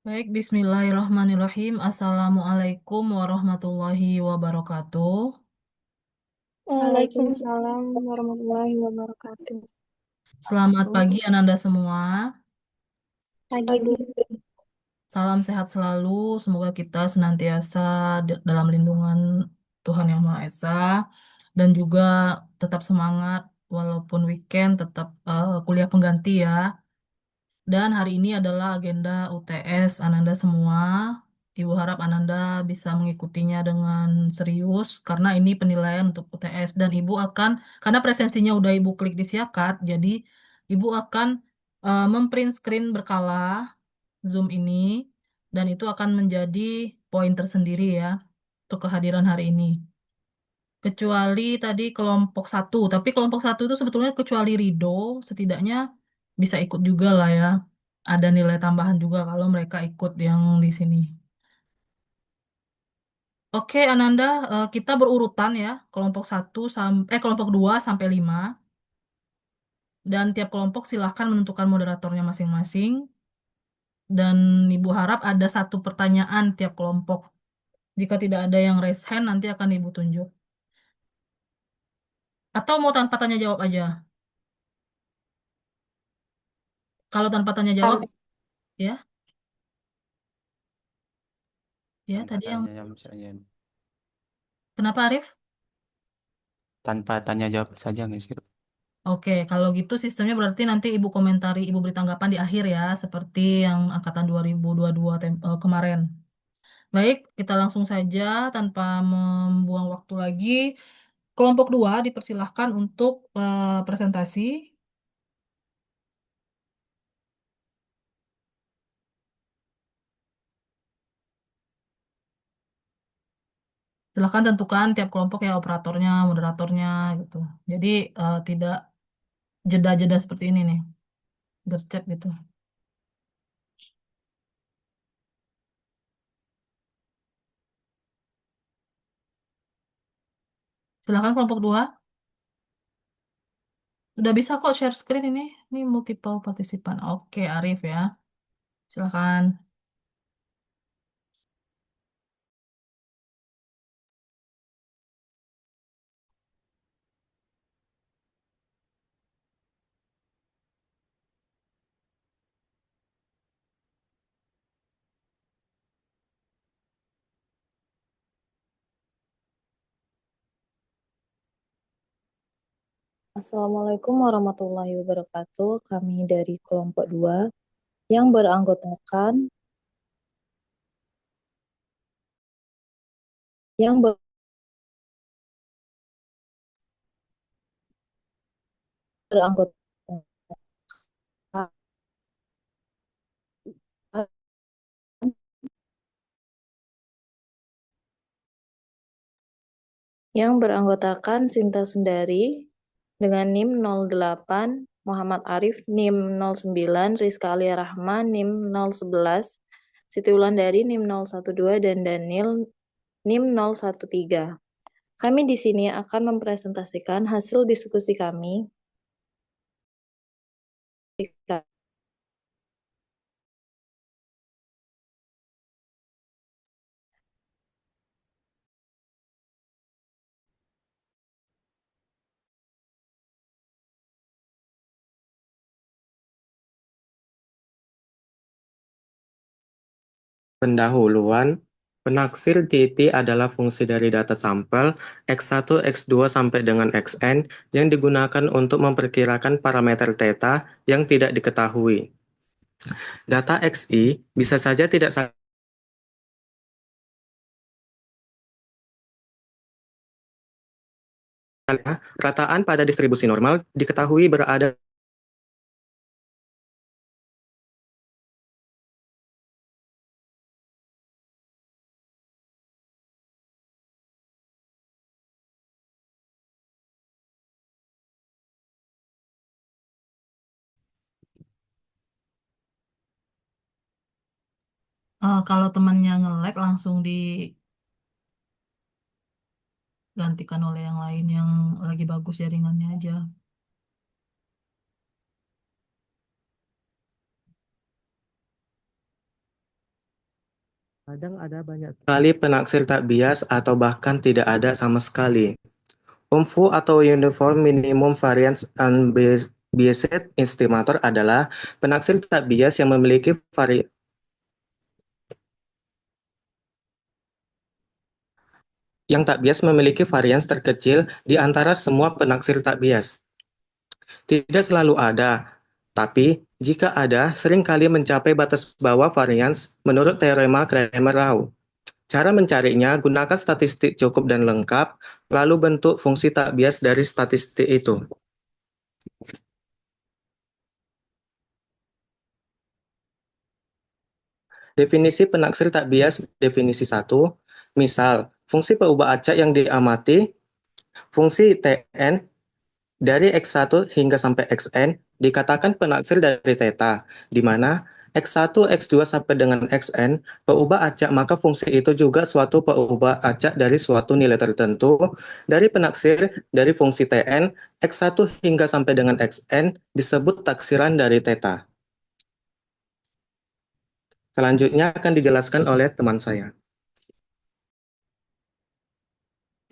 Baik, bismillahirrahmanirrahim. Assalamualaikum warahmatullahi wabarakatuh. Waalaikumsalam warahmatullahi wabarakatuh. Selamat pagi, Ananda semua. Pagi Bu. Salam sehat selalu. Semoga kita senantiasa dalam lindungan Tuhan Yang Maha Esa dan juga tetap semangat walaupun weekend tetap kuliah pengganti ya. Dan hari ini adalah agenda UTS Ananda semua. Ibu harap Ananda bisa mengikutinya dengan serius karena ini penilaian untuk UTS dan Ibu akan karena presensinya udah Ibu klik di Siakat, jadi Ibu akan memprint screen berkala Zoom ini dan itu akan menjadi poin tersendiri ya untuk kehadiran hari ini. Kecuali tadi kelompok satu, tapi kelompok satu itu sebetulnya kecuali Rido, setidaknya bisa ikut juga lah ya. Ada nilai tambahan juga kalau mereka ikut yang di sini. Oke, Ananda, kita berurutan ya, kelompok satu sampai kelompok 2 sampai 5 dan tiap kelompok silahkan menentukan moderatornya masing-masing dan Ibu harap ada satu pertanyaan tiap kelompok. Jika tidak ada yang raise hand nanti akan Ibu tunjuk. Atau mau tanpa tanya jawab aja. Kalau tanpa tanya jawab Tam- ya, ya Tanpa tadi yang tanya jawab saja. kenapa Arif? Tanpa tanya jawab saja nggak sih? Oke, kalau gitu sistemnya berarti nanti Ibu komentari, Ibu beri tanggapan di akhir ya, seperti yang angkatan 2022 kemarin. Baik, kita langsung saja tanpa membuang waktu lagi. Kelompok 2 dipersilahkan untuk presentasi. Silahkan tentukan tiap kelompok ya operatornya, moderatornya gitu. Jadi tidak jeda-jeda seperti ini nih, gercep gitu. Silahkan kelompok 2. Udah bisa kok share screen ini. Ini multiple partisipan. Oke, Arif ya. Silahkan. Assalamualaikum warahmatullahi wabarakatuh. Kami dari kelompok 2 yang yang beranggotakan Sinta Sundari dengan NIM 08, Muhammad Arif NIM 09, Rizka Alia Rahma NIM 011, Siti Wulandari NIM 012, dan Daniel NIM 013. Kami di sini akan mempresentasikan hasil diskusi kami. Pendahuluan, penaksir DT adalah fungsi dari data sampel X1, X2 sampai dengan Xn yang digunakan untuk memperkirakan parameter theta yang tidak diketahui. Data Xi bisa saja tidak salah. Rataan pada distribusi normal diketahui berada. Kalau temannya nge-lag langsung digantikan oleh yang lain yang lagi bagus jaringannya aja. Kadang ada banyak sekali penaksir tak bias atau bahkan tidak ada sama sekali. UMFU atau Uniform Minimum Variance Unbiased Estimator adalah penaksir tak bias yang tak bias memiliki varians terkecil di antara semua penaksir tak bias. Tidak selalu ada, tapi jika ada, seringkali mencapai batas bawah varians menurut teorema Cramer-Rao. Cara mencarinya, gunakan statistik cukup dan lengkap, lalu bentuk fungsi tak bias dari statistik itu. Definisi penaksir tak bias, definisi 1. Misal, fungsi peubah acak yang diamati, fungsi Tn dari X1 hingga sampai Xn dikatakan penaksir dari theta, di mana X1, X2 sampai dengan Xn peubah acak, maka fungsi itu juga suatu peubah acak dari suatu nilai tertentu dari penaksir dari fungsi Tn X1 hingga sampai dengan Xn disebut taksiran dari theta. Selanjutnya akan dijelaskan oleh teman saya.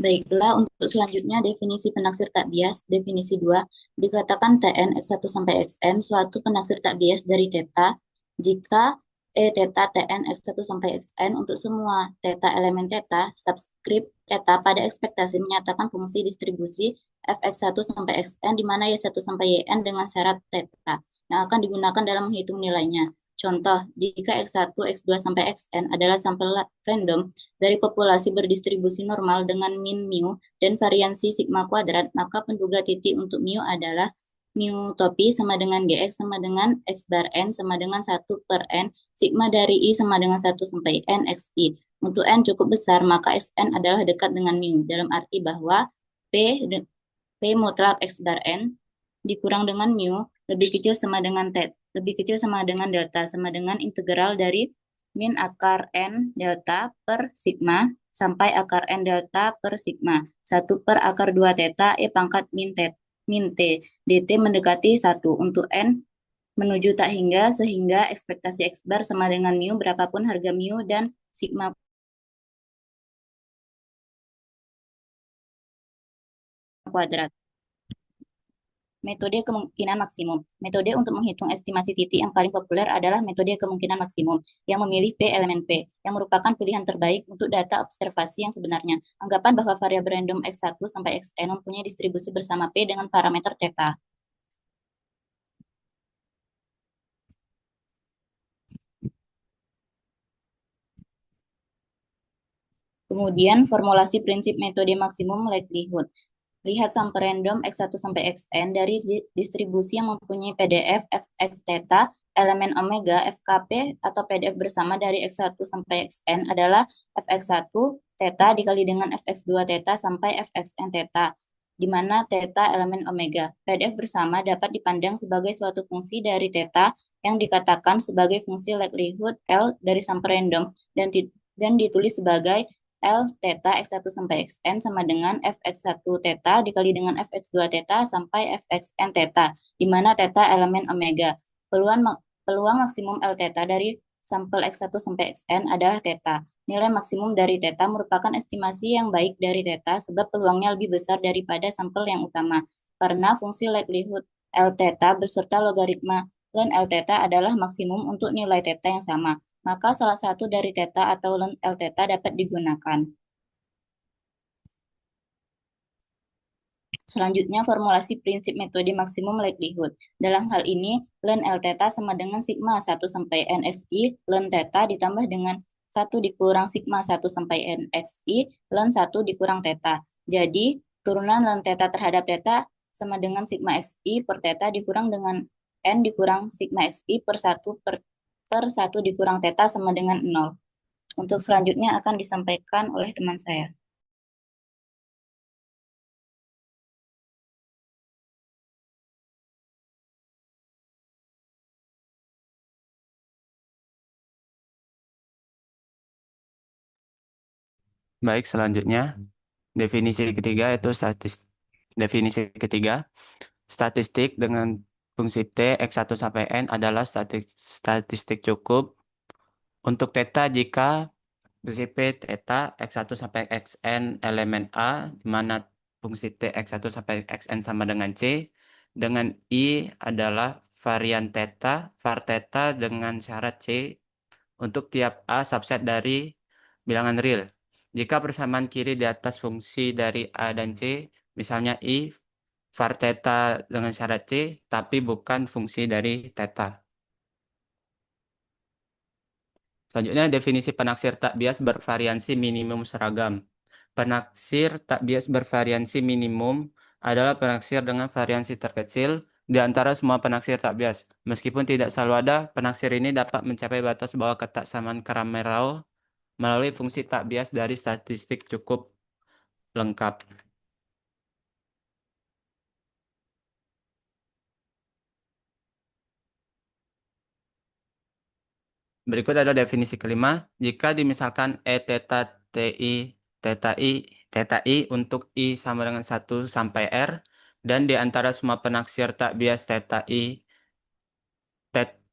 Baiklah, untuk selanjutnya definisi penaksir tak bias, definisi 2, dikatakan Tn X1 sampai Xn suatu penaksir tak bias dari theta jika theta Tn X1 sampai Xn untuk semua theta elemen theta, subskrip theta pada ekspektasi menyatakan fungsi distribusi Fx1 sampai Xn di mana Y1 sampai Yn dengan syarat theta yang akan digunakan dalam menghitung nilainya. Contoh, jika X1, X2 sampai Xn adalah sampel random dari populasi berdistribusi normal dengan min mu dan variansi sigma kuadrat, maka penduga titik untuk mu adalah mu topi sama dengan gx sama dengan x bar n sama dengan 1 per n, sigma dari i sama dengan 1 sampai n xi. Untuk n cukup besar, maka xn adalah dekat dengan mu, dalam arti bahwa p mutlak x bar n dikurang dengan mu lebih kecil sama dengan delta sama dengan integral dari min akar n delta per sigma sampai akar n delta per sigma 1 per akar 2 theta e pangkat min t dt mendekati 1 untuk n menuju tak hingga sehingga ekspektasi x bar sama dengan mu berapapun harga mu dan sigma kuadrat. Metode kemungkinan maksimum. Metode untuk menghitung estimasi titik yang paling populer adalah metode kemungkinan maksimum, yang memilih P elemen P, yang merupakan pilihan terbaik untuk data observasi yang sebenarnya. Anggapan bahwa variabel random X1 sampai Xn mempunyai distribusi bersama P dengan parameter theta. Kemudian, formulasi prinsip metode maksimum likelihood. Lihat sampel random X1 sampai Xn dari distribusi yang mempunyai PDF Fx theta elemen omega FKP atau PDF bersama dari X1 sampai Xn adalah Fx1 theta dikali dengan Fx2 theta sampai Fxn theta, di mana theta elemen omega. PDF bersama dapat dipandang sebagai suatu fungsi dari theta yang dikatakan sebagai fungsi likelihood L dari sampel random dan ditulis sebagai L theta X1 sampai Xn sama dengan Fx1 theta dikali dengan Fx2 theta sampai Fxn theta, di mana theta elemen omega. Peluang maksimum L theta dari sampel X1 sampai Xn adalah theta. Nilai maksimum dari theta merupakan estimasi yang baik dari theta sebab peluangnya lebih besar daripada sampel yang utama. Karena fungsi likelihood L theta beserta logaritma ln L theta adalah maksimum untuk nilai theta yang sama, maka salah satu dari theta atau ln L theta dapat digunakan. Selanjutnya, formulasi prinsip metode maksimum likelihood. Dalam hal ini, ln L theta sama dengan sigma 1 sampai NXI, ln theta ditambah dengan 1 dikurang sigma 1 sampai NXI, ln 1 dikurang theta. Jadi, turunan ln theta terhadap theta sama dengan sigma XI per theta dikurang dengan N dikurang sigma XI per 1 dikurang theta sama dengan 0. Untuk selanjutnya akan disampaikan oleh teman saya. Baik, selanjutnya definisi ketiga itu definisi ketiga, statistik dengan fungsi T X1 sampai N adalah statistik cukup untuk theta jika fungsi P theta X1 sampai Xn elemen A, di mana fungsi T X1 sampai Xn sama dengan C, dengan I adalah varian theta, var theta dengan syarat C untuk tiap A subset dari bilangan real. Jika persamaan kiri di atas fungsi dari A dan C, misalnya I, var theta dengan syarat C, tapi bukan fungsi dari theta. Selanjutnya, definisi penaksir tak bias bervariansi minimum seragam. Penaksir tak bias bervariansi minimum adalah penaksir dengan variansi terkecil di antara semua penaksir tak bias. Meskipun tidak selalu ada, penaksir ini dapat mencapai batas bawah ketaksamaan Cramer-Rao melalui fungsi tak bias dari statistik cukup lengkap. Berikut adalah definisi kelima. Jika dimisalkan E theta theta I untuk I sama dengan 1 sampai R, dan di antara semua penaksir tak bias theta I,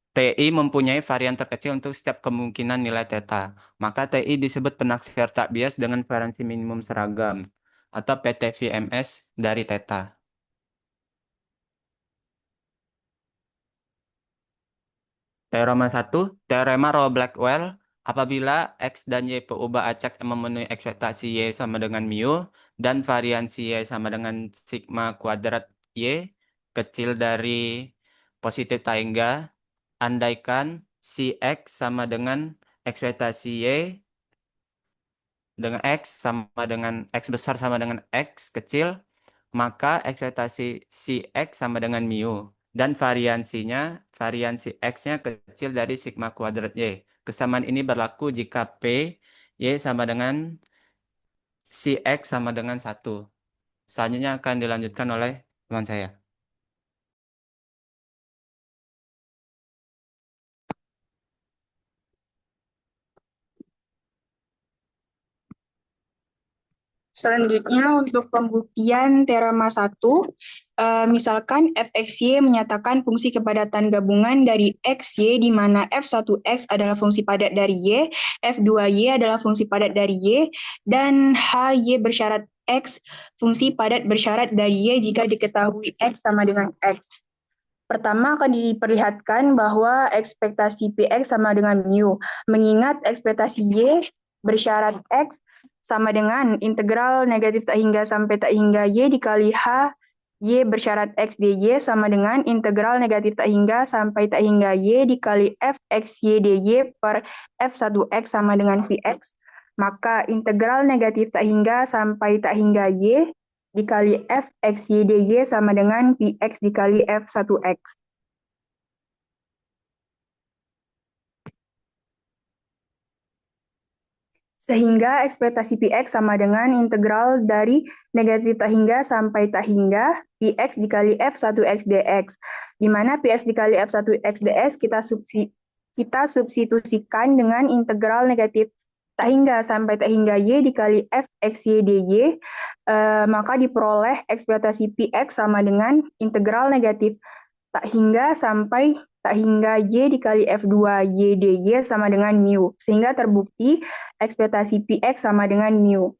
TI mempunyai varian terkecil untuk setiap kemungkinan nilai theta. Maka TI disebut penaksir tak bias dengan variansi minimum seragam, atau PTVMS dari theta. Teorema 1, Teorema Rowe-Blackwell, apabila X dan Y berubah acak yang memenuhi ekspektasi Y sama dengan mu, dan variansi Y sama dengan sigma kuadrat Y, kecil dari positif tak hingga, andaikan si X sama dengan ekspektasi Y, dengan X sama dengan X besar sama dengan X kecil, maka ekspektasi si X sama dengan mu. Dan variansi X-nya kecil dari sigma kuadrat Y. Kesamaan ini berlaku jika P, Y sama dengan si X sama dengan 1. Selanjutnya akan dilanjutkan oleh teman saya. Selanjutnya untuk pembuktian teorema 1, misalkan fxy menyatakan fungsi kepadatan gabungan dari xy di mana f1x adalah fungsi padat dari y, f2y adalah fungsi padat dari y, dan hy bersyarat x fungsi padat bersyarat dari y jika diketahui x sama dengan x. Pertama akan diperlihatkan bahwa ekspektasi Px sama dengan mu, mengingat ekspektasi Y bersyarat X sama dengan integral negatif tak hingga sampai tak hingga Y dikali H Y bersyarat X dy sama dengan integral negatif tak hingga sampai tak hingga Y dikali f X Y dy per f1x sama dengan Px. Maka integral negatif tak hingga sampai tak hingga Y dikali f X Y dy sama dengan Px dikali f1x. Sehingga ekspektasi Px sama dengan integral dari negatif tak hingga sampai tak hingga Px dikali f1x dx. Di mana Px dikali f1x dx kita substitusikan dengan integral negatif tak hingga sampai tak hingga y dikali fxy dy, maka diperoleh ekspektasi Px sama dengan integral negatif tak hingga sampai tak hingga y dikali f2y dy sama dengan mu. Sehingga terbukti ekspektasi Px sama dengan mu.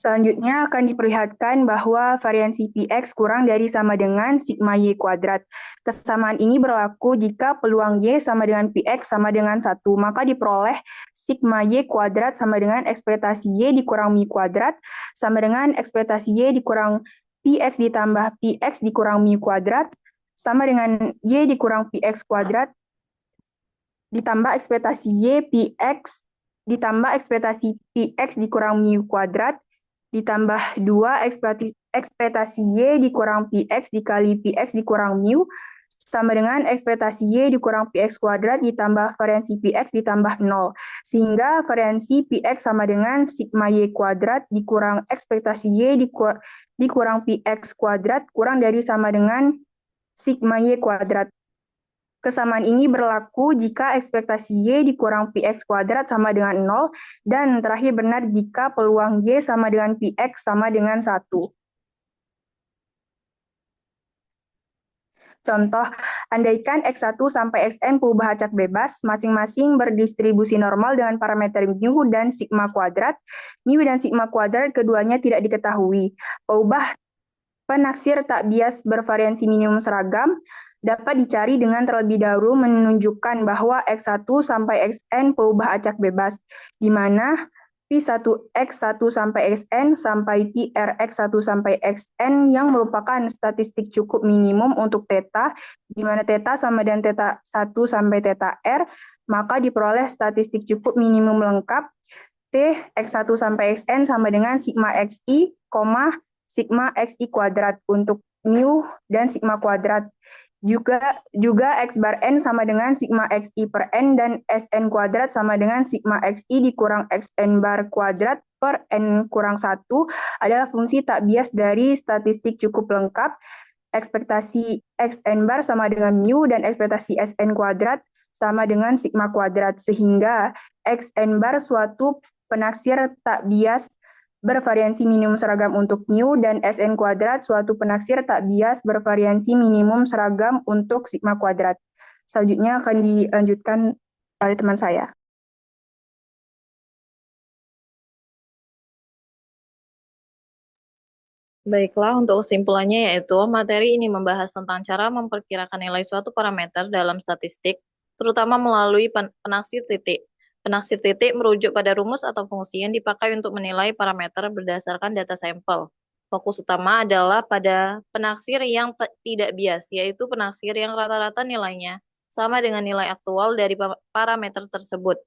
Selanjutnya akan diperlihatkan bahwa variansi Px kurang dari sama dengan sigma y kuadrat. Kesamaan ini berlaku jika peluang y sama dengan Px sama dengan 1, maka diperoleh sigma y kuadrat sama dengan ekspektasi y dikurang mu kuadrat sama dengan ekspektasi y dikurang Px ditambah Px dikurang mu kuadrat sama dengan y dikurang Px kuadrat ditambah ekspektasi y Px ditambah ekspektasi Px dikurang mu kuadrat ditambah 2 ekspektasi y dikurang Px dikali Px dikurang mu sama dengan ekspektasi y dikurang Px kuadrat ditambah variansi Px ditambah 0. Sehingga variansi Px sama dengan sigma y kuadrat dikurang ekspektasi y dikurang Px kuadrat kurang dari sama dengan sigma y kuadrat. Kesamaan ini berlaku jika ekspektasi Y dikurang Px kuadrat sama dengan 0, dan terakhir benar jika peluang Y sama dengan Px sama dengan 1. Contoh, Andaikan X1 sampai Xn peubah acak bebas, masing-masing berdistribusi normal dengan parameter mu dan sigma kuadrat. Mu dan sigma kuadrat keduanya tidak diketahui. Peubah penaksir tak bias bervariansi minimum seragam dapat dicari dengan terlebih dahulu menunjukkan bahwa X1 sampai Xn peubah acak bebas, di mana P1X1 sampai Xn sampai PRX1 sampai Xn yang merupakan statistik cukup minimum untuk theta, di mana theta sama dengan theta 1 sampai theta R, maka diperoleh statistik cukup minimum lengkap T X1 sampai Xn sama dengan sigma Xi, sigma Xi kuadrat untuk mu dan sigma kuadrat. Juga X bar N sama dengan sigma Xi per N dan Sn kuadrat sama dengan sigma Xi dikurang Xn bar kuadrat per N kurang 1 adalah fungsi tak bias dari statistik cukup lengkap. Ekspektasi Xn bar sama dengan mu dan ekspektasi Sn kuadrat sama dengan sigma kuadrat, sehingga Xn bar suatu penaksir tak bias bervariansi minimum seragam untuk mu dan Sn kuadrat suatu penaksir tak bias bervariansi minimum seragam untuk sigma kuadrat. Selanjutnya akan dilanjutkan oleh teman saya. Baiklah, untuk kesimpulannya yaitu materi ini membahas tentang cara memperkirakan nilai suatu parameter dalam statistik, terutama melalui penaksir titik. Penaksir titik merujuk pada rumus atau fungsi yang dipakai untuk menilai parameter berdasarkan data sampel. Fokus utama adalah pada penaksir yang tidak bias, yaitu penaksir yang rata-rata nilainya sama dengan nilai aktual dari parameter tersebut.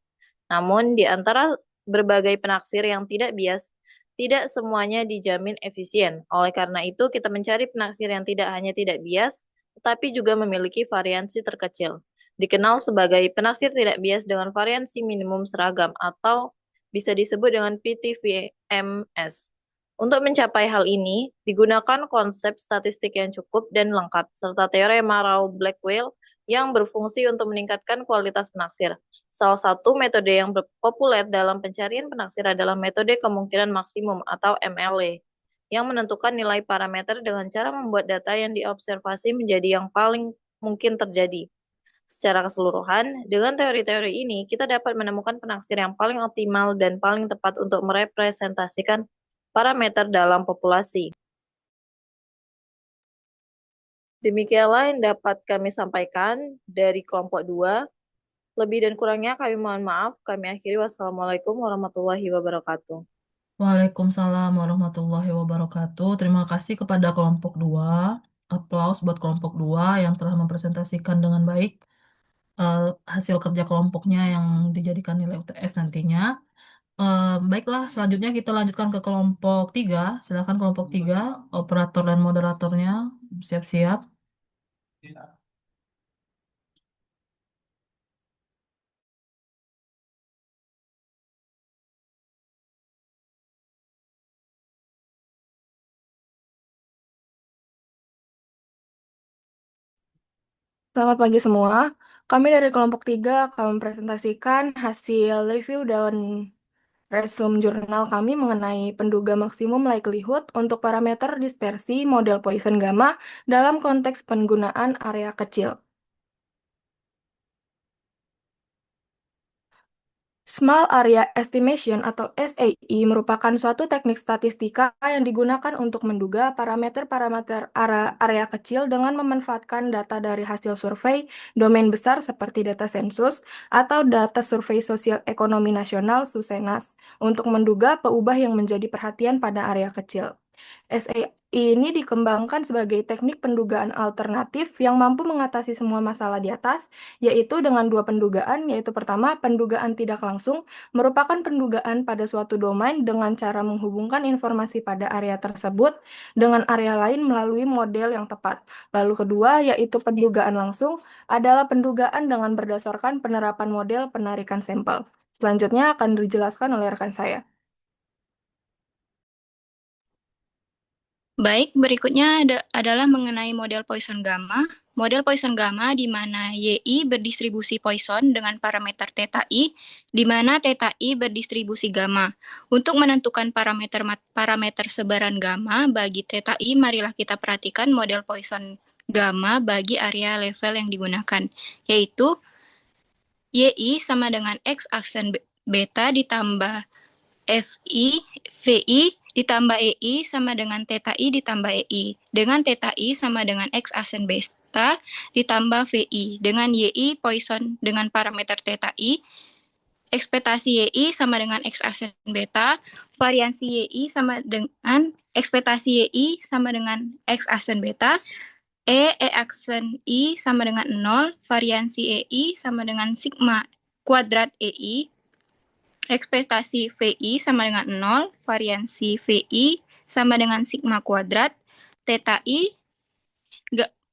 Namun, di antara berbagai penaksir yang tidak bias, tidak semuanya dijamin efisien. Oleh karena itu, kita mencari penaksir yang tidak hanya tidak bias, tetapi juga memiliki variansi terkecil. Dikenal sebagai penaksir tidak bias dengan variansi minimum seragam atau bisa disebut dengan PTVMS. Untuk mencapai hal ini, digunakan konsep statistik yang cukup dan lengkap, serta teorema Rao-Blackwell yang berfungsi untuk meningkatkan kualitas penaksir. Salah satu metode yang populer dalam pencarian penaksir adalah metode kemungkinan maksimum atau MLE, yang menentukan nilai parameter dengan cara membuat data yang diobservasi menjadi yang paling mungkin terjadi. Secara keseluruhan, dengan teori-teori ini, kita dapat menemukan penaksir yang paling optimal dan paling tepat untuk merepresentasikan parameter dalam populasi. Demikianlah yang dapat kami sampaikan dari kelompok 2. Lebih dan kurangnya kami mohon maaf. Kami akhiri. Wassalamualaikum warahmatullahi wabarakatuh. Waalaikumsalam warahmatullahi wabarakatuh. Terima kasih kepada kelompok 2. Aplaus buat kelompok 2 yang telah mempresentasikan dengan baik hasil kerja kelompoknya yang dijadikan nilai UTS nantinya. Baiklah, selanjutnya kita lanjutkan ke kelompok 3. Silakan kelompok 3, operator dan moderatornya siap-siap. Selamat pagi semua. Kami dari kelompok 3 akan mempresentasikan hasil review dan resume jurnal kami mengenai penduga maksimum likelihood untuk parameter dispersi model Poisson gamma dalam konteks penggunaan area kecil. Small Area Estimation atau SAE merupakan suatu teknik statistika yang digunakan untuk menduga parameter-parameter area kecil dengan memanfaatkan data dari hasil survei domain besar seperti data sensus atau data survei sosial ekonomi nasional (SUSENAS) untuk menduga peubah yang menjadi perhatian pada area kecil. SAE ini dikembangkan sebagai teknik pendugaan alternatif yang mampu mengatasi semua masalah di atas, yaitu dengan dua pendugaan, yaitu pertama, pendugaan tidak langsung, merupakan pendugaan pada suatu domain dengan cara menghubungkan informasi pada area tersebut dengan area lain melalui model yang tepat. Lalu kedua, yaitu pendugaan langsung, adalah pendugaan dengan berdasarkan penerapan model penarikan sampel. Selanjutnya akan dijelaskan oleh rekan saya. Baik, berikutnya adalah mengenai model Poisson gamma. Model Poisson gamma di mana YI berdistribusi Poisson dengan parameter theta I, di mana theta I berdistribusi gamma. Untuk menentukan parameter sebaran gamma bagi theta I, marilah kita perhatikan model Poisson gamma bagi area level yang digunakan, yaitu YI sama dengan X aksen beta ditambah VI ditambah EI sama dengan theta I ditambah EI. Dengan theta I sama dengan X aksen beta ditambah VI. Dengan YI Poisson dengan parameter theta I. Ekspektasi YI sama dengan X aksen beta. Variansi YI sama dengan ekspektasi YI sama dengan X aksen beta. E aksen I sama dengan 0. Variansi EI sama dengan sigma kuadrat EI. Ekspektasi VI sama dengan 0, variansi VI sama dengan sigma kuadrat, theta I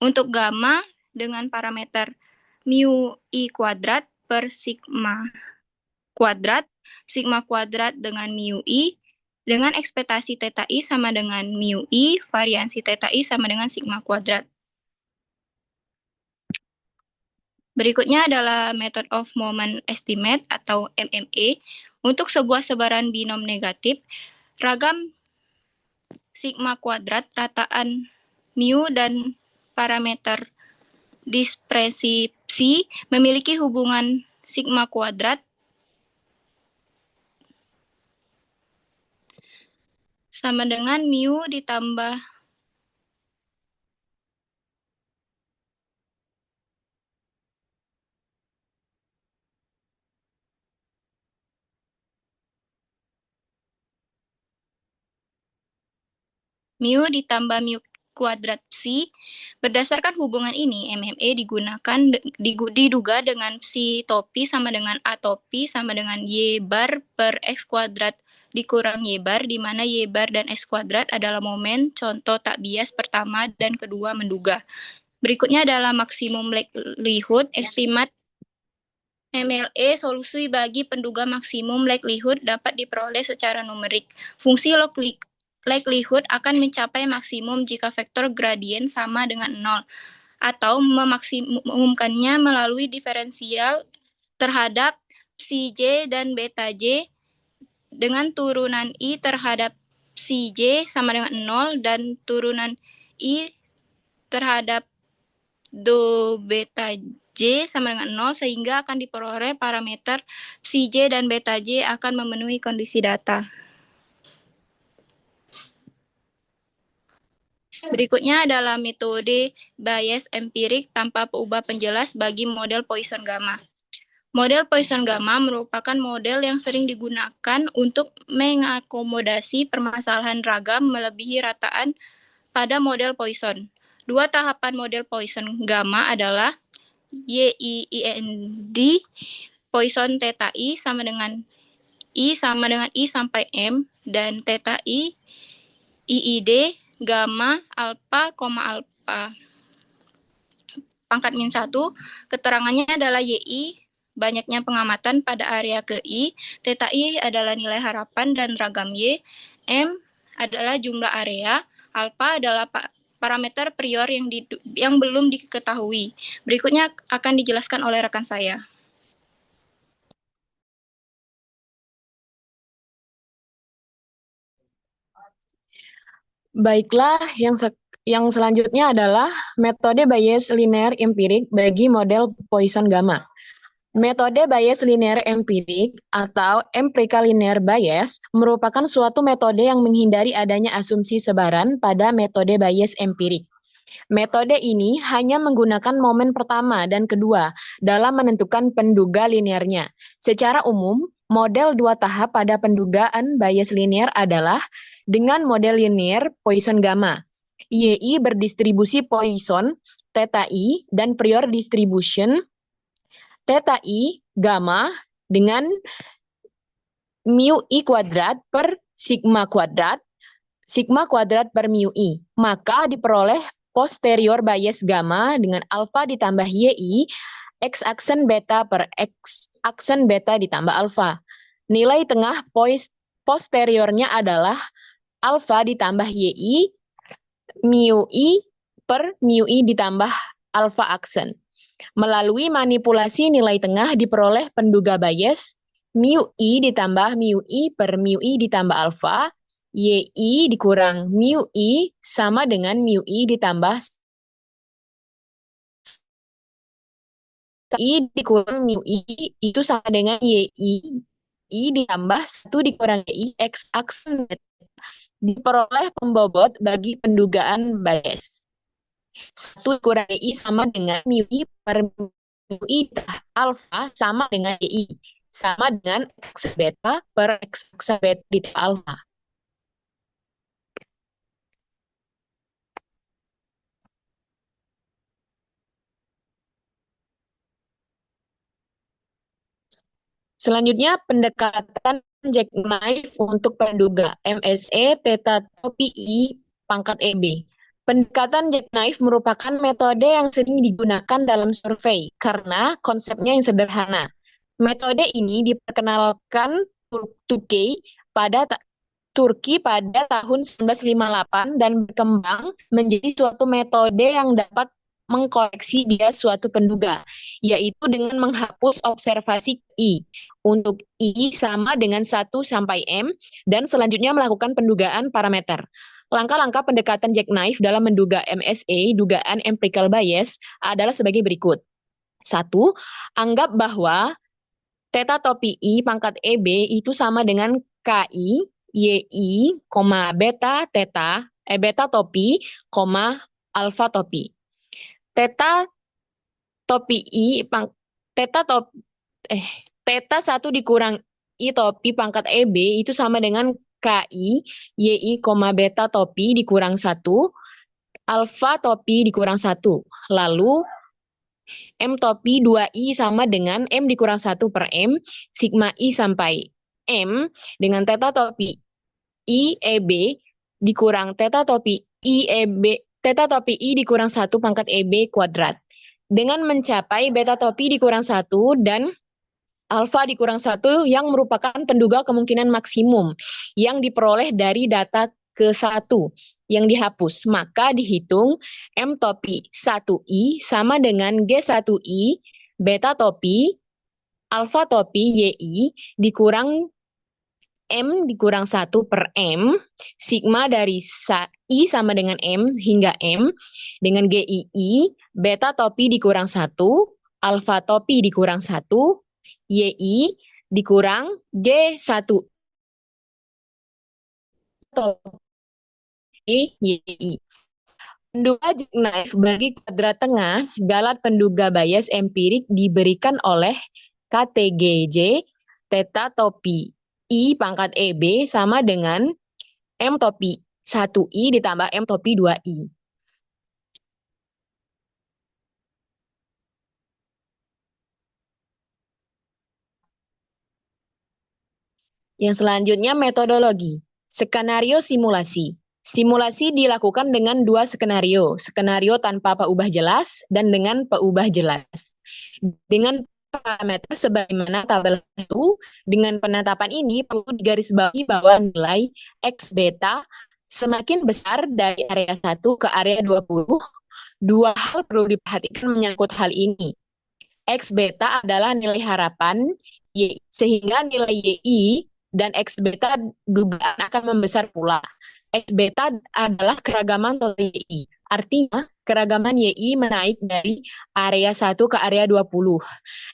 untuk gamma dengan parameter mu I kuadrat per sigma kuadrat dengan mu I, dengan ekspektasi theta I sama dengan mu I, variansi theta I sama dengan sigma kuadrat. Berikutnya adalah method of moment estimate atau MMA. Untuk sebuah sebaran binom negatif, ragam sigma kuadrat, rataan mu dan parameter dispersi psi memiliki hubungan sigma kuadrat sama dengan mu ditambah mu kuadrat psi. Berdasarkan hubungan ini, MMA diduga dengan psi topi sama dengan A topi sama dengan Y bar per X kuadrat dikurang Y bar, di mana Y bar dan X kuadrat adalah momen contoh tak bias pertama dan kedua menduga. Berikutnya adalah maksimum likelihood estimate MLE. Solusi bagi penduga maksimum likelihood dapat diperoleh secara numerik. Fungsi likelihood akan mencapai maksimum jika vektor gradien sama dengan 0, atau memaksimumkannya melalui diferensial terhadap psi j dan beta j dengan turunan I terhadap psi j sama dengan 0 dan turunan I terhadap do beta j sama dengan 0, sehingga akan diperoleh parameter psi j dan beta j akan memenuhi kondisi data. Berikutnya adalah metode bias empirik tanpa peubah penjelas bagi model Poisson gamma. Model Poisson gamma merupakan model yang sering digunakan untuk mengakomodasi permasalahan ragam melebihi rataan pada model Poisson. Dua tahapan model Poisson gamma adalah YIIND Poisson theta I sama dengan I sampai M, dan theta I IID gamma alpha, alpha pangkat min 1. Keterangannya adalah YI banyaknya pengamatan pada area ke I, theta I adalah nilai harapan dan ragam Y, M adalah jumlah area, alpha adalah parameter prior yang belum diketahui. Berikutnya akan dijelaskan oleh rekan saya. Baiklah, yang selanjutnya adalah metode Bayes linear empirik bagi model Poisson gamma. Metode Bayes linear empirik atau empirical linear bias merupakan suatu metode yang menghindari adanya asumsi sebaran pada metode Bayes empirik. Metode ini hanya menggunakan momen pertama dan kedua dalam menentukan penduga linearnya. Secara umum, model dua tahap pada pendugaan Bayes linear adalah dengan model linear Poisson gamma. YI berdistribusi Poisson, theta I, dan prior distribution theta I gamma dengan mu I kuadrat per sigma kuadrat per mu I. Maka diperoleh posterior bias gamma dengan alfa ditambah YI, X aksen beta per X aksen beta ditambah alfa. Nilai tengah posteriornya adalah alfa ditambah YI, mu I per mu I ditambah alfa aksen. Melalui manipulasi nilai tengah diperoleh penduga bias mu I ditambah mu I per mu I ditambah alfa, YI dikurang mu I sama dengan mu I ditambah I dikurang mu I itu sama dengan YI. I ditambah 1 dikurang YI X aksen beta diperoleh pembobot bagi pendugaan bias. 1 dikurang YI sama dengan mu I per mu I alfa sama dengan YI. Sama dengan X beta per X beta ditambah alfa. Selanjutnya, pendekatan jackknife untuk penduga MSE theta topi I pangkat EB. Pendekatan jackknife merupakan metode yang sering digunakan dalam survei karena konsepnya yang sederhana. Metode ini diperkenalkan Turki pada tahun 1958 dan berkembang menjadi suatu metode yang dapat mengkoreksi bias suatu penduga, yaitu dengan menghapus observasi I. Untuk I sama dengan 1 sampai M, dan selanjutnya melakukan pendugaan parameter. Langkah-langkah pendekatan jackknife dalam menduga MSE, dugaan empirical bias, adalah sebagai berikut. 1. Anggap bahwa theta topi I pangkat EB itu sama dengan KI, YI, beta topi, alfa topi. Theta topi I theta 1 dikurang I topi pangkat EB itu sama dengan KI, YI, beta topi dikurang 1, alfa topi dikurang 1. Lalu M topi 2I sama dengan M dikurang 1 per M, sigma I sampai M, dengan theta topi I EB dikurang theta topi I dikurang 1 pangkat EB kuadrat. Dengan mencapai beta topi dikurang 1 dan alfa dikurang 1 yang merupakan penduga kemungkinan maksimum yang diperoleh dari data ke-1 yang dihapus, maka dihitung M topi 1I sama dengan G1I beta topi alfa topi YI dikurang M dikurang 1 per M, sigma dari I sama dengan M hingga M, dengan GII, beta topi dikurang 1, alfa topi dikurang 1, YI dikurang G1 topi YI. Penduga jackknife bagi kuadrat tengah, galat penduga bias empirik diberikan oleh KTGJ, theta topi I pangkat EB sama dengan M topi 1I ditambah M topi 2I. Yang selanjutnya metodologi. Skenario simulasi. Simulasi dilakukan dengan 2 skenario. Skenario tanpa peubah jelas dan dengan peubah jelas. Dengan parameter sebagaimana tabel 1, dengan penetapan ini perlu digarisbawahi bahwa nilai X beta semakin besar dari area 1 ke area 20. Dua hal perlu diperhatikan menyangkut hal ini. X beta adalah nilai harapan Y, sehingga nilai YI dan X beta dugaan akan membesar pula. X beta adalah keragaman total YI. Artinya, keragaman YI menaik dari area 1 ke area 20.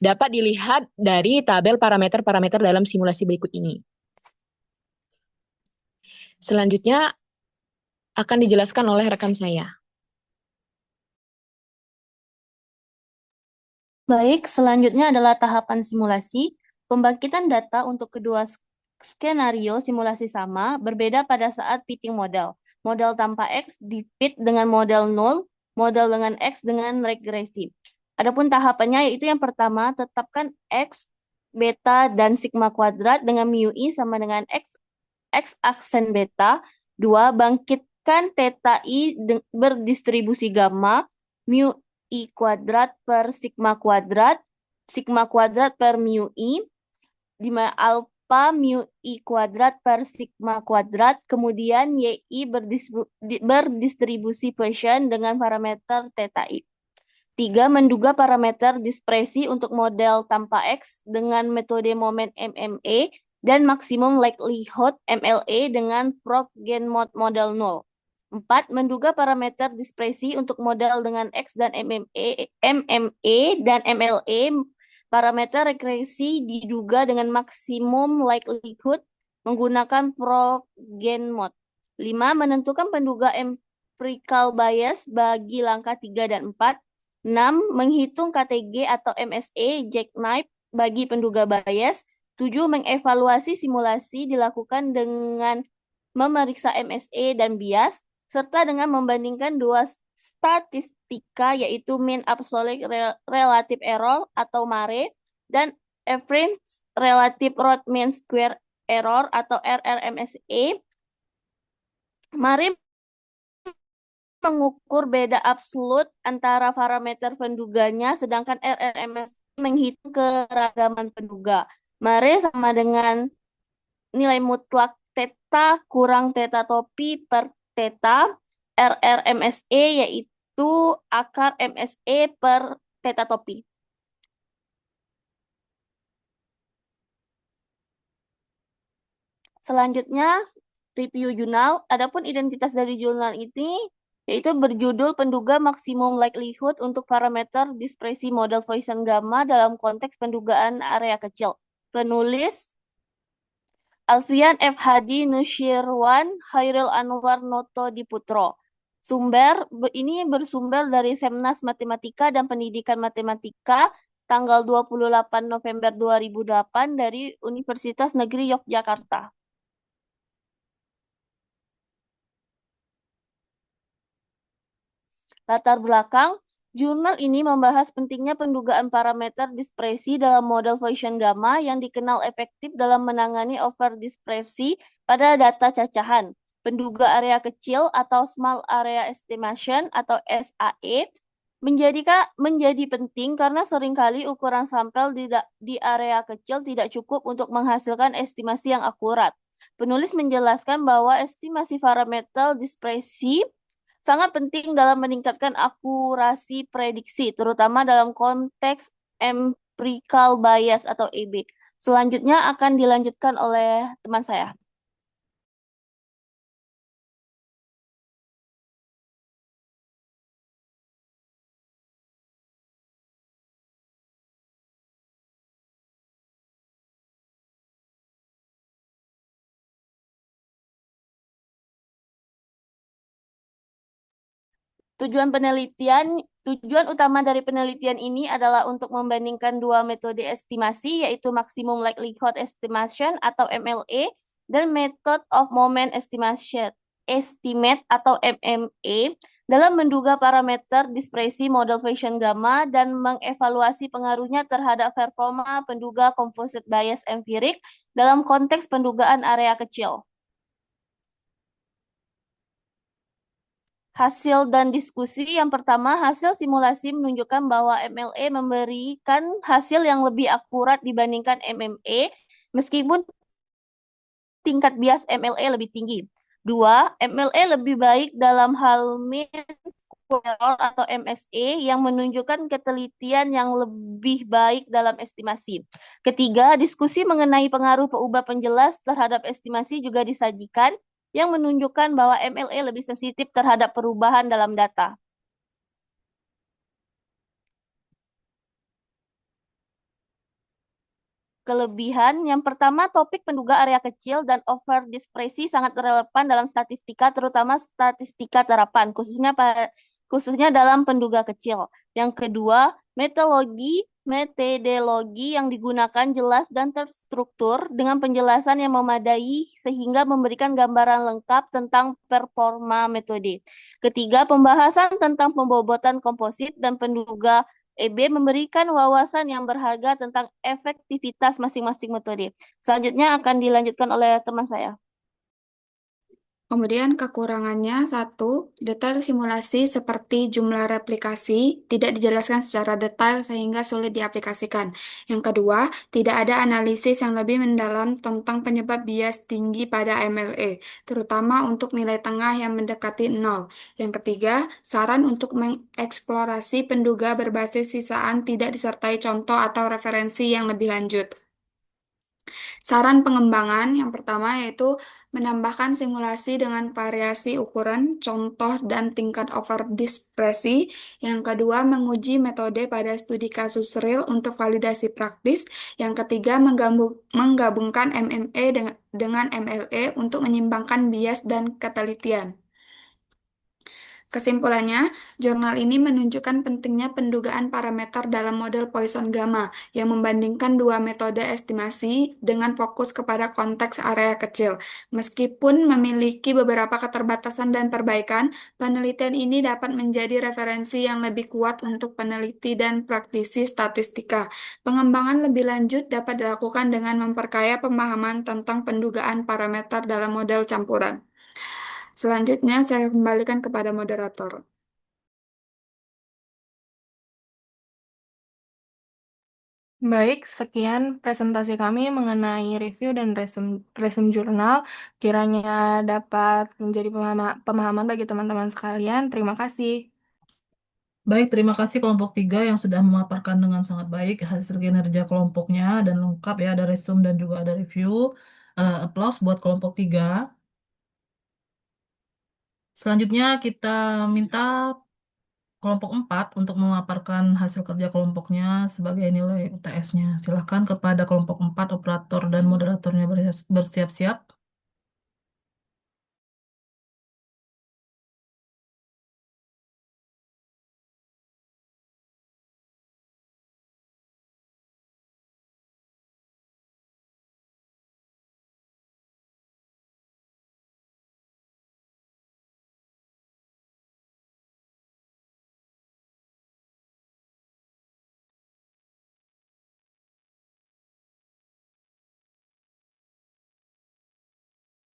Dapat dilihat dari tabel parameter-parameter dalam simulasi berikut ini. Selanjutnya akan dijelaskan oleh rekan saya. Baik, selanjutnya adalah tahapan simulasi. Pembangkitan data untuk kedua skenario simulasi sama, berbeda pada saat fitting model. Model tanpa X di-fit dengan model 0, model dengan X dengan regresi. Adapun tahapannya yaitu yang pertama, tetapkan X, beta, dan sigma kuadrat dengan mu I sama dengan X aksen beta. 2. Bangkitkan theta I berdistribusi gamma, mu I kuadrat per sigma kuadrat per mu I, di mana alpha mu I kuadrat per sigma kuadrat, kemudian YI berdistribusi Poisson dengan parameter theta I. 3. Menduga parameter dispersi untuk model tanpa X dengan metode moment MME dan maksimum likelihood MLE dengan prog gen mod model 0. 4. Menduga parameter diskresi untuk model dengan X dan MME dan MLE. Parameter regresi diduga dengan maksimum likelihood menggunakan Progen mode. 5. Menentukan penduga empirical bias bagi langkah 3 dan 4. 6. Menghitung KTG atau MSE jackknife bagi penduga bias. 7. Mengevaluasi simulasi dilakukan dengan memeriksa MSE dan bias, serta dengan membandingkan dua statistika yaitu mean absolute relative error atau MARE dan average relative root mean square error atau RRMSE. MARE mengukur beda absolut antara parameter penduganya, sedangkan RRMSE menghitung keragaman penduga. MARE sama dengan nilai mutlak theta kurang theta topi per theta. RRMSE yaitu akar MSE per theta topi. Selanjutnya, review jurnal. Adapun identitas dari jurnal ini yaitu berjudul penduga maksimum likelihood untuk parameter diskresi model Poisson gamma dalam konteks pendugaan area kecil. Penulis Alfian F. Hadi Nusyirwan, Hairil Anwar Noto Diputro. Sumber ini bersumber dari Semnas Matematika dan Pendidikan Matematika tanggal 28 November 2008 dari Universitas Negeri Yogyakarta. Latar belakang, jurnal ini membahas pentingnya pendugaan parameter diskresi dalam model Poisson gamma yang dikenal efektif dalam menangani overdiskresi pada data cacahan. Penduga area kecil atau Small Area Estimation atau SAE menjadi penting karena seringkali ukuran sampel di area kecil tidak cukup untuk menghasilkan estimasi yang akurat. Penulis menjelaskan bahwa estimasi parameter diskresi sangat penting dalam meningkatkan akurasi prediksi, terutama dalam konteks empirical bias atau EB. Selanjutnya akan dilanjutkan oleh teman saya. Tujuan utama dari penelitian ini adalah untuk membandingkan dua metode estimasi, yaitu Maximum Likelihood Estimation atau MLE dan Method of Moment Estimate atau MME dalam menduga parameter diskresi model Poisson gamma dan mengevaluasi pengaruhnya terhadap performa penduga composite bias empirik dalam konteks pendugaan area kecil. Hasil dan diskusi. Yang pertama, hasil simulasi menunjukkan bahwa MLE memberikan hasil yang lebih akurat dibandingkan MME, meskipun tingkat bias MLE lebih tinggi. 2. MLE lebih baik dalam hal mean square error atau MSE yang menunjukkan ketelitian yang lebih baik dalam estimasi. Ketiga, diskusi mengenai pengaruh peubah penjelas terhadap estimasi juga disajikan, yang menunjukkan bahwa MLE lebih sensitif terhadap perubahan dalam data. Kelebihan, yang pertama, topik penduga area kecil dan overdiskresi sangat relevan dalam statistika, terutama statistika terapan, khususnya dalam penduga kecil. Yang kedua, metodologi yang digunakan jelas dan terstruktur dengan penjelasan yang memadai sehingga memberikan gambaran lengkap tentang performa metode. Ketiga, pembahasan tentang pembobotan komposit dan penduga EB memberikan wawasan yang berharga tentang efektivitas masing-masing metode. Selanjutnya akan dilanjutkan oleh teman saya. Kemudian kekurangannya, 1. Detail simulasi seperti jumlah replikasi tidak dijelaskan secara detail sehingga sulit diaplikasikan. Yang kedua, tidak ada analisis yang lebih mendalam tentang penyebab bias tinggi pada MLE, terutama untuk nilai tengah yang mendekati 0. Yang ketiga, saran untuk mengeksplorasi penduga berbasis sisaan tidak disertai contoh atau referensi yang lebih lanjut. Saran pengembangan yang pertama yaitu menambahkan simulasi dengan variasi ukuran, contoh, dan tingkat overdispersi. Yang kedua, menguji metode pada studi kasus real untuk validasi praktis. Yang ketiga, menggabungkan MMA dengan MLE untuk menyimbangkan bias dan ketelitian. Kesimpulannya, jurnal ini menunjukkan pentingnya pendugaan parameter dalam model Poisson gamma yang membandingkan dua metode estimasi dengan fokus kepada konteks area kecil. Meskipun memiliki beberapa keterbatasan dan perbaikan, penelitian ini dapat menjadi referensi yang lebih kuat untuk peneliti dan praktisi statistika. Pengembangan lebih lanjut dapat dilakukan dengan memperkaya pemahaman tentang pendugaan parameter dalam model campuran. Selanjutnya, saya kembalikan kepada moderator. Baik, sekian presentasi kami mengenai review dan resume jurnal. Kiranya dapat menjadi pemahaman bagi teman-teman sekalian. Terima kasih. Baik, terima kasih kelompok 3 yang sudah memaparkan dengan sangat baik hasil kinerja kelompoknya dan lengkap ya, ada resume dan juga ada review. Applause buat kelompok 3. Selanjutnya kita minta kelompok 4 untuk memaparkan hasil kerja kelompoknya sebagai nilai UTS-nya. Silakan kepada kelompok 4, operator dan moderatornya bersiap-siap.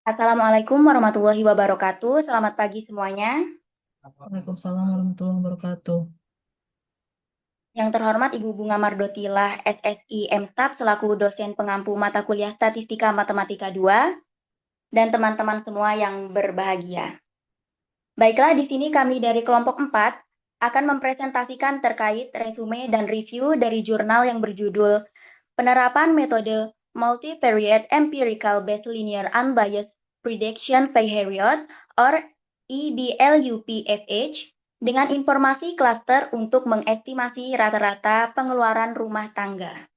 Assalamualaikum warahmatullahi wabarakatuh. Selamat pagi semuanya. Waalaikumsalam warahmatullahi wabarakatuh. Yang terhormat Ibu Bunga Mardotilah, SSI MSTAT selaku dosen pengampu mata kuliah Statistika Matematika 2, dan teman-teman semua yang berbahagia. Baiklah, di sini kami dari kelompok 4 akan mempresentasikan terkait resume dan review dari jurnal yang berjudul Penerapan Metode Multivariate Empirical Based Linear Unbiased Prediction Period or EBLUPFH dengan informasi klaster untuk mengestimasi rata-rata pengeluaran rumah tangga.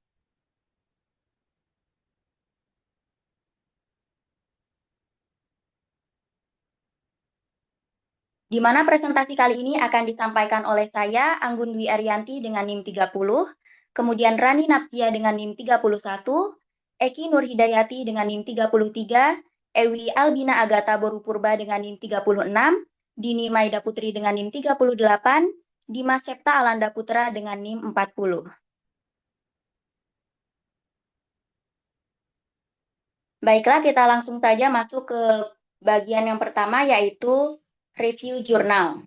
Di mana presentasi kali ini akan disampaikan oleh saya, Anggun Dwi Ariyanti dengan NIM 30, kemudian Rani Napsia dengan NIM 31, Eki Nurhidayati dengan NIM 33, Ewi Albina Agata Borupurba dengan NIM 36, Dini Maida Putri dengan NIM 38, Dimas Septa Alanda Putra dengan NIM 40. Baiklah, kita langsung saja masuk ke bagian yang pertama, yaitu review jurnal.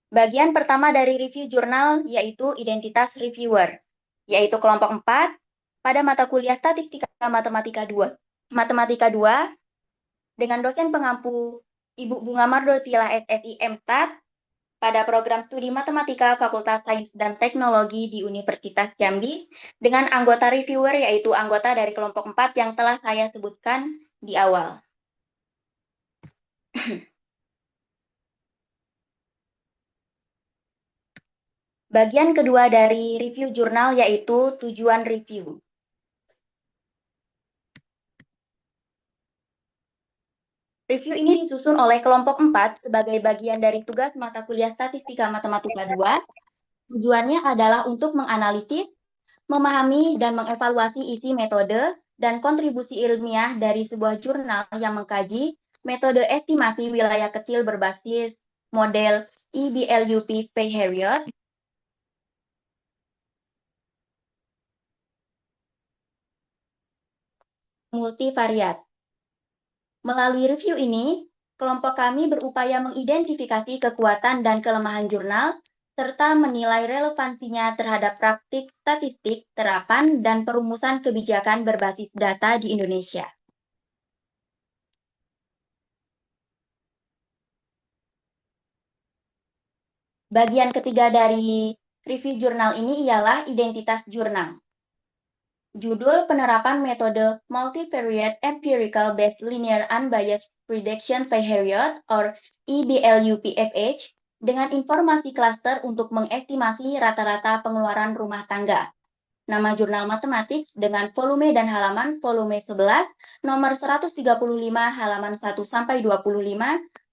Bagian pertama dari review jurnal yaitu identitas reviewer, yaitu kelompok 4 pada mata kuliah Statistika Matematika 2. Matematika 2 dengan dosen pengampu Ibu Bunga Mardotilah SSI MSTAT pada program studi Matematika Fakultas Sains dan Teknologi di Universitas Jambi dengan anggota reviewer yaitu anggota dari kelompok 4 yang telah saya sebutkan di awal. Bagian kedua dari review jurnal yaitu tujuan review. Review ini disusun oleh kelompok 4 sebagai bagian dari tugas mata kuliah Statistika Matematika 2. Tujuannya adalah untuk menganalisis, memahami, dan mengevaluasi isi metode dan kontribusi ilmiah dari sebuah jurnal yang mengkaji metode estimasi wilayah kecil berbasis model EBLUP period multivariat. Melalui review ini, kelompok kami berupaya mengidentifikasi kekuatan dan kelemahan jurnal, serta menilai relevansinya terhadap praktik statistik, terapan, dan perumusan kebijakan berbasis data di Indonesia. Bagian ketiga dari review jurnal ini ialah identitas jurnal. Judul penerapan metode Multivariate Empirical Based Linear Unbiased Prediction Period or EBLUPFH dengan informasi klaster untuk mengestimasi rata-rata pengeluaran rumah tangga. Nama jurnal matematik dengan volume dan halaman volume 11, nomor 135 halaman 1-25,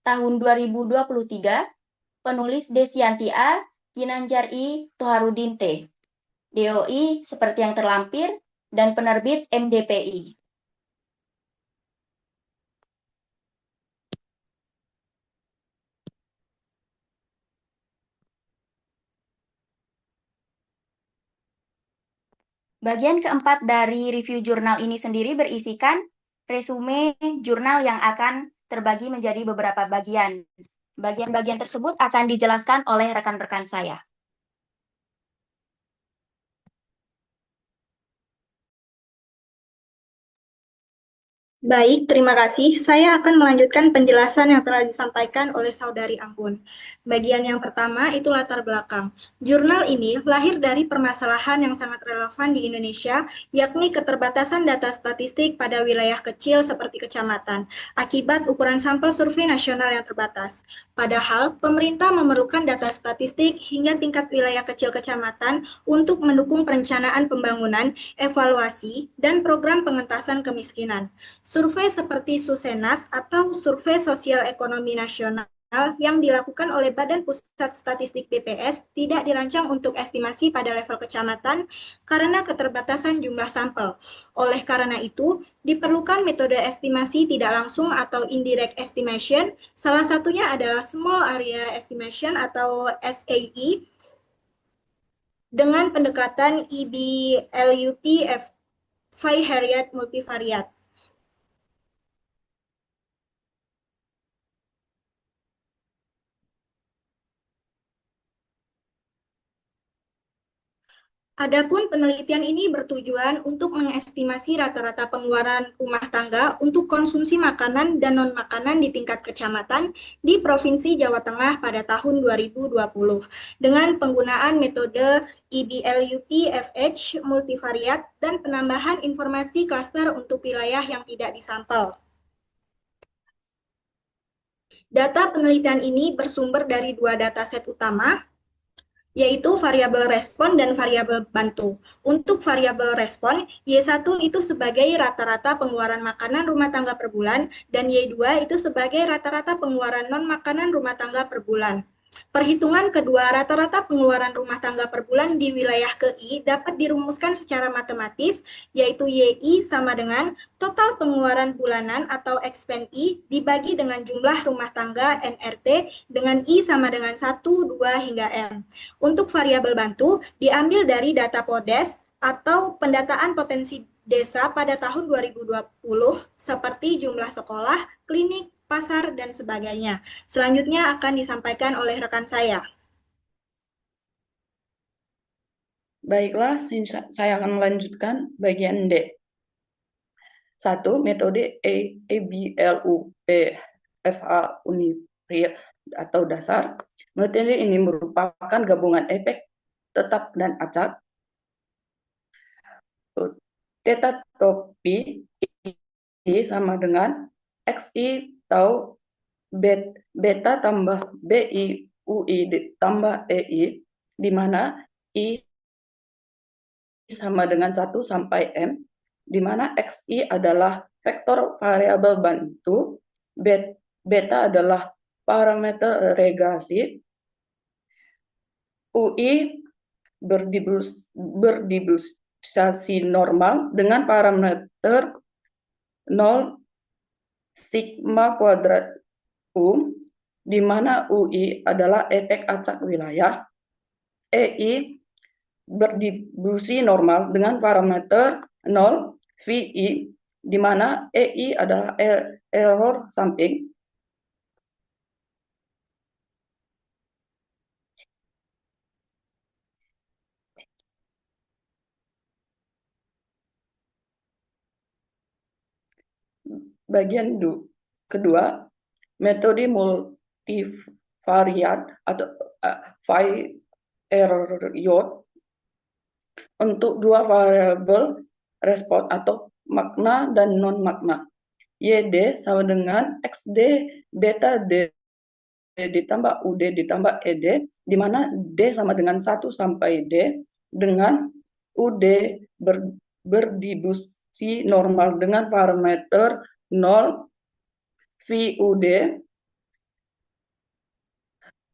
tahun 2023, penulis Desianti A, Ginanjar I, Toharudin T. DOI seperti yang terlampir, dan penerbit MDPI. Bagian keempat dari review jurnal ini sendiri berisikan resume jurnal yang akan terbagi menjadi beberapa bagian. Bagian-bagian tersebut akan dijelaskan oleh rekan-rekan saya. Baik, terima kasih. Saya akan melanjutkan penjelasan yang telah disampaikan oleh Saudari Anggun. Bagian yang pertama itu latar belakang. Jurnal ini lahir dari permasalahan yang sangat relevan di Indonesia, yakni keterbatasan data statistik pada wilayah kecil seperti kecamatan, akibat ukuran sampel survei nasional yang terbatas. Padahal, pemerintah memerlukan data statistik hingga tingkat wilayah kecil kecamatan untuk mendukung perencanaan pembangunan, evaluasi, dan program pengentasan kemiskinan. Survei seperti Susenas atau Survei Sosial Ekonomi Nasional yang dilakukan oleh Badan Pusat Statistik BPS tidak dirancang untuk estimasi pada level kecamatan karena keterbatasan jumlah sampel. Oleh karena itu, diperlukan metode estimasi tidak langsung atau indirect estimation, salah satunya adalah Small Area Estimation atau SAE, dengan pendekatan EBLUP Variate Multivariate. Adapun penelitian ini bertujuan untuk mengestimasi rata-rata pengeluaran rumah tangga untuk konsumsi makanan dan non-makanan di tingkat kecamatan di Provinsi Jawa Tengah pada tahun 2020 dengan penggunaan metode EBLUP-FH multivariate dan penambahan informasi klaster untuk wilayah yang tidak disampel. Data penelitian ini bersumber dari dua dataset utama, yaitu variabel respon dan variabel bantu. Untuk variabel respon, Y1 itu sebagai rata-rata pengeluaran makanan rumah tangga per bulan, dan Y2 itu sebagai rata-rata pengeluaran non-makanan rumah tangga per bulan. Perhitungan kedua rata-rata pengeluaran rumah tangga per bulan di wilayah KI dapat dirumuskan secara matematis, yaitu YI sama dengan total pengeluaran bulanan atau expense dibagi dengan jumlah rumah tangga NRT dengan I sama dengan 1, 2, hingga M. Untuk variabel bantu diambil dari data PODES atau pendataan potensi desa pada tahun 2020 seperti jumlah sekolah, klinik, pasar, dan sebagainya. Selanjutnya akan disampaikan oleh rekan saya. Baiklah, saya akan melanjutkan bagian D. 1. Metode EBLUP-FH Univariate atau dasar. Metode ini merupakan gabungan efek tetap dan acak. Theta topi I sama dengan XI tau beta tambah BI UI tambah EI, di mana I sama dengan 1 sampai M, di mana XI adalah vektor variabel bantu, beta adalah parameter regresi, UI berdistribusi normal dengan parameter 0 sigma kuadrat U, di mana UI adalah efek acak wilayah, EI berdistribusi normal dengan parameter 0 VI, di mana EI adalah error samping. Bagian kedua, metode multivariate atau variate untuk dua variabel respon atau makna dan non-makna. YD sama dengan XD beta D ditambah UD ditambah ED, di mana D sama dengan 1 sampai D, dengan UD berdistribusi normal dengan parameter 0, VUD,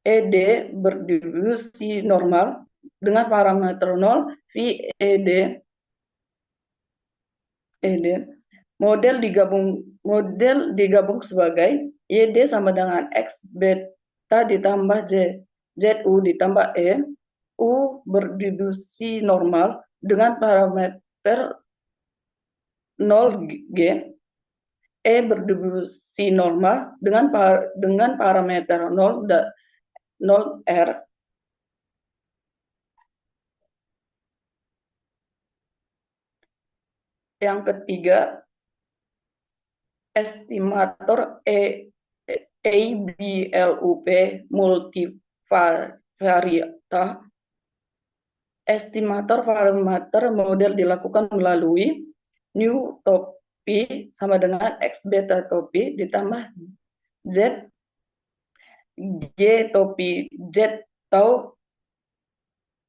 ED berdistribusi normal dengan parameter 0, VED, model digabung sebagai YD sama dengan X beta ditambah ZU ditambah E, U berdistribusi normal dengan parameter 0G, E berdistribusi normal dengan parameter 0R. Yang ketiga, estimator ABLUP multivariata. Estimator parameter model dilakukan melalui new topi sama dengan X beta topi ditambah Z G topi Z tau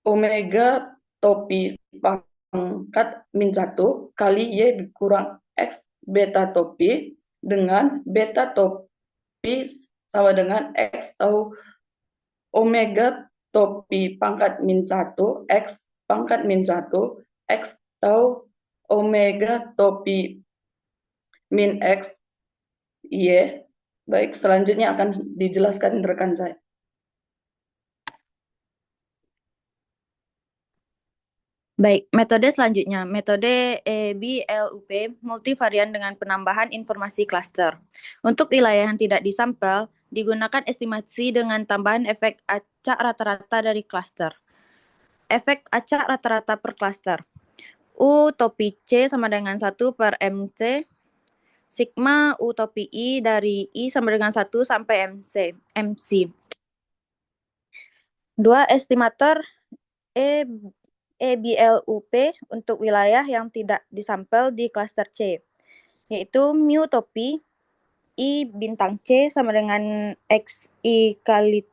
omega topi pangkat min 1 kali Y dikurang X beta topi dengan beta topi sama dengan X tau omega topi pangkat min 1 X pangkat min 1 X tau omega topi min X Y. Baik, selanjutnya akan dijelaskan rekan saya. Baik, metode selanjutnya, metode EBLUP multivarian dengan penambahan informasi klaster. Untuk wilayah yang tidak disampel, digunakan estimasi dengan tambahan efek acak rata-rata dari klaster. Efek acak rata-rata per klaster. U topi C sama dengan 1 per MC, sigma U topi I dari I sama dengan 1 sampai MC. Dua estimator EBLUP untuk wilayah yang tidak disampel di klaster C, yaitu mu topi I bintang C sama dengan XI kali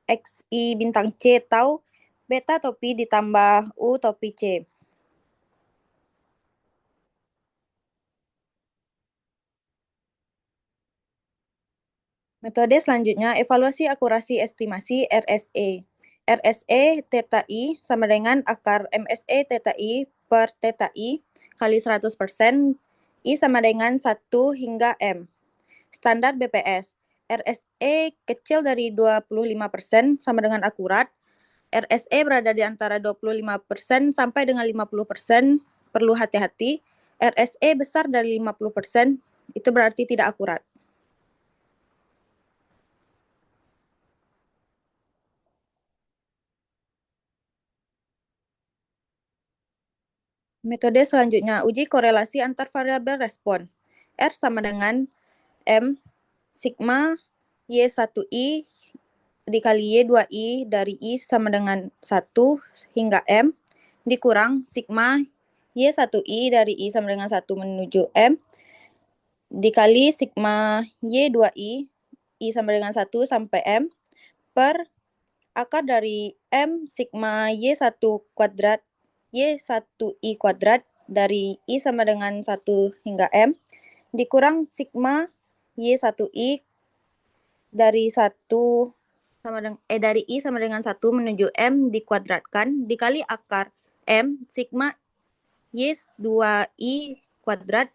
XI bintang C tau beta topi ditambah U topi C. Metode selanjutnya, evaluasi akurasi estimasi RSE. RSE theta I sama dengan akar MSE theta I per theta I kali 100%, I sama dengan 1 hingga M. Standar BPS, RSE kecil dari 25% sama dengan akurat. RSE berada di antara 25% sampai dengan 50%, perlu hati-hati. RSE besar dari 50%, itu berarti tidak akurat. Metode selanjutnya, uji korelasi antar variabel respon. R sama dengan M sigma Y1I dikali Y2I dari I sama dengan 1 hingga M dikurang sigma Y1I dari I sama dengan 1 menuju M dikali sigma Y2I I sama dengan 1 sampai M per akar dari M sigma Y1 kuadrat Y1I kuadrat dari I sama dengan 1 hingga M dikurang sigma Y1I dari 1 sama dengan dari I sama dengan 1 menuju M dikuadratkan dikali akar M sigma Y2I kuadrat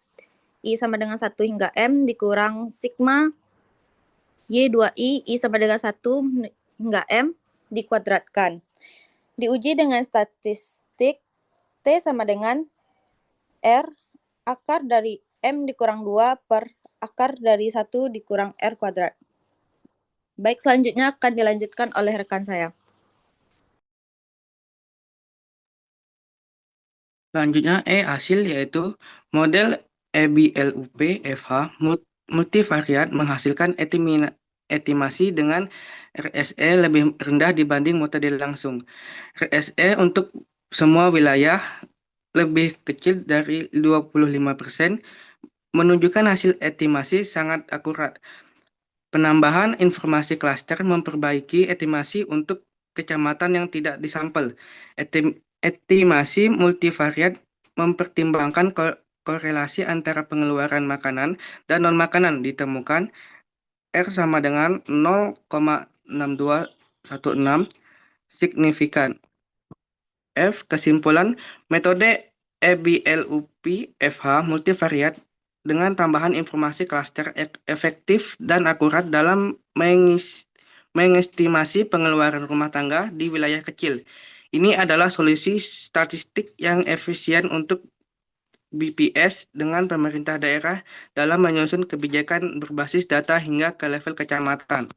I sama dengan 1 hingga M dikurang sigma Y2I I sama dengan 1 hingga M dikuadratkan. Diuji dengan statistik T sama dengan R akar dari M dikurang 2 per akar dari 1 dikurang R kuadrat. Baik, selanjutnya akan dilanjutkan oleh rekan saya. Selanjutnya hasil yaitu model EBLUP FH multivariat menghasilkan estimasi dengan RSE lebih rendah dibanding metode langsung. RSE untuk semua wilayah lebih kecil dari 25%, menunjukkan hasil estimasi sangat akurat. Penambahan informasi klaster memperbaiki estimasi untuk kecamatan yang tidak disampel. Estimasi multivariat mempertimbangkan korelasi antara pengeluaran makanan dan non-makanan ditemukan R sama dengan 0,6216 signifikan. F. Kesimpulan, metode EBLUP-FH multivariat dengan tambahan informasi klaster efektif dan akurat dalam mengestimasi pengeluaran rumah tangga di wilayah kecil. Ini adalah solusi statistik yang efisien untuk BPS dengan pemerintah daerah dalam menyusun kebijakan berbasis data hingga ke level kecamatan.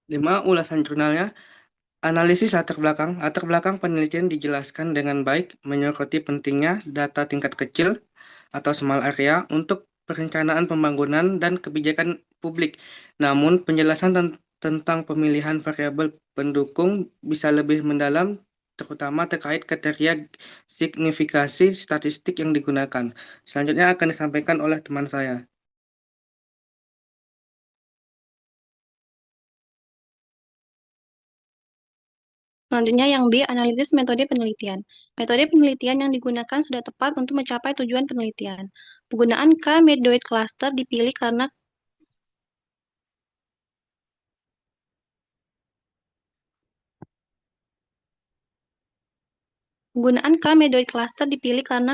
Lima, ulasan jurnalnya. Analisis latar belakang. Latar belakang penelitian dijelaskan dengan baik, menyoroti pentingnya data tingkat kecil atau small area untuk perencanaan pembangunan dan kebijakan publik. Namun, penjelasan tentang pemilihan variabel pendukung bisa lebih mendalam, terutama terkait kriteria signifikasi statistik yang digunakan. Selanjutnya akan disampaikan oleh teman saya. Selanjutnya yang B, analisis metode penelitian. Metode penelitian yang digunakan sudah tepat untuk mencapai tujuan penelitian. Penggunaan K-Medoid cluster dipilih karena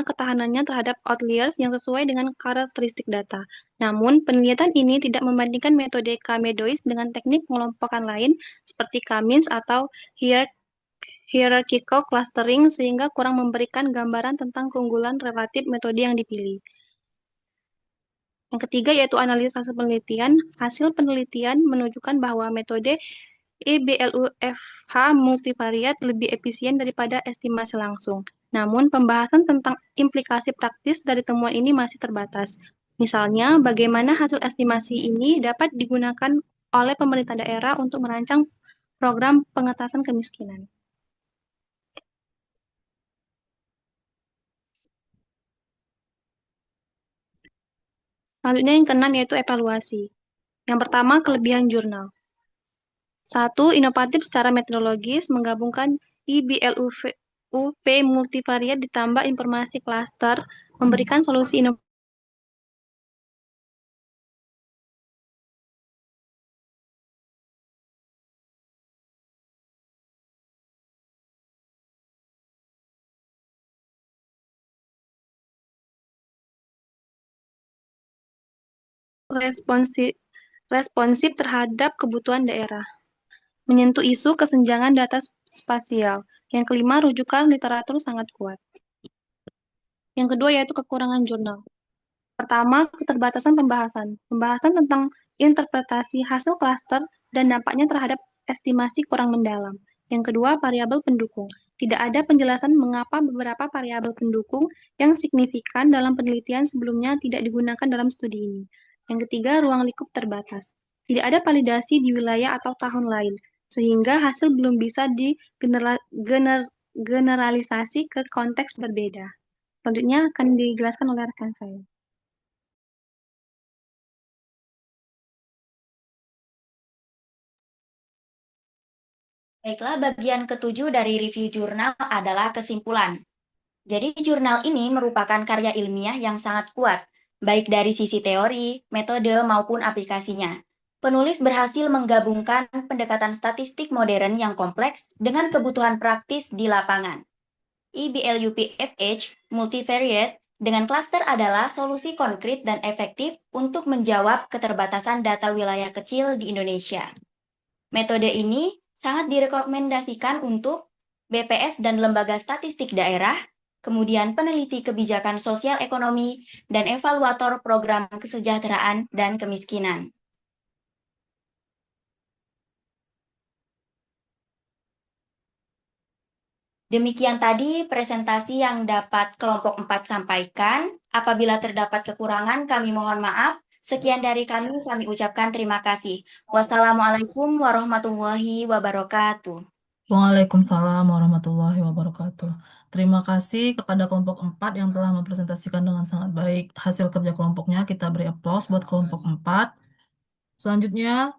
ketahanannya terhadap outliers yang sesuai dengan karakteristik data. Namun, penelitian ini tidak membandingkan metode K-Medoid dengan teknik pengelompokan lain seperti K-means atau hierarchical clustering sehingga kurang memberikan gambaran tentang keunggulan relatif metode yang dipilih. Yang ketiga yaitu analisis hasil penelitian. Hasil penelitian menunjukkan bahwa metode EBLUFH multivariat lebih efisien daripada estimasi langsung. Namun, pembahasan tentang implikasi praktis dari temuan ini masih terbatas. Misalnya, bagaimana hasil estimasi ini dapat digunakan oleh pemerintah daerah untuk merancang program pengentasan kemiskinan. Selanjutnya yang keenam yaitu evaluasi. Yang pertama, kelebihan jurnal. 1. Inovatif secara metodologis, menggabungkan EBLUP multivariat ditambah informasi klaster, memberikan solusi inovatif responsif terhadap kebutuhan daerah. Menyentuh isu kesenjangan data spasial. Yang kelima, rujukan literatur sangat kuat. Yang kedua yaitu kekurangan jurnal. Pertama, keterbatasan pembahasan. Pembahasan tentang interpretasi hasil klaster dan dampaknya terhadap estimasi kurang mendalam. Yang kedua, variabel pendukung. Tidak ada penjelasan mengapa beberapa variabel pendukung yang signifikan dalam penelitian sebelumnya tidak digunakan dalam studi ini. Yang ketiga, ruang lingkup terbatas. Tidak ada validasi di wilayah atau tahun lain, sehingga hasil belum bisa digeneralisasi ke konteks berbeda. Selanjutnya akan dijelaskan oleh rekan saya. Baiklah, bagian ketujuh dari review jurnal adalah kesimpulan. Jadi jurnal ini merupakan karya ilmiah yang sangat kuat, baik dari sisi teori, metode, maupun aplikasinya. Penulis berhasil menggabungkan pendekatan statistik modern yang kompleks dengan kebutuhan praktis di lapangan. EBLUP-FH multivariate dengan klaster adalah solusi konkret dan efektif untuk menjawab keterbatasan data wilayah kecil di Indonesia. Metode ini sangat direkomendasikan untuk BPS dan lembaga statistik daerah, kemudian peneliti kebijakan sosial ekonomi, dan evaluator program kesejahteraan dan kemiskinan. Demikian tadi presentasi yang dapat kelompok 4 sampaikan. Apabila terdapat kekurangan, kami mohon maaf. Sekian dari kami ucapkan terima kasih. Wassalamualaikum warahmatullahi wabarakatuh. Waalaikumsalam warahmatullahi wabarakatuh. Terima kasih kepada kelompok 4 yang telah mempresentasikan dengan sangat baik hasil kerja kelompoknya. Kita beri aplaus buat kelompok 4. Selanjutnya,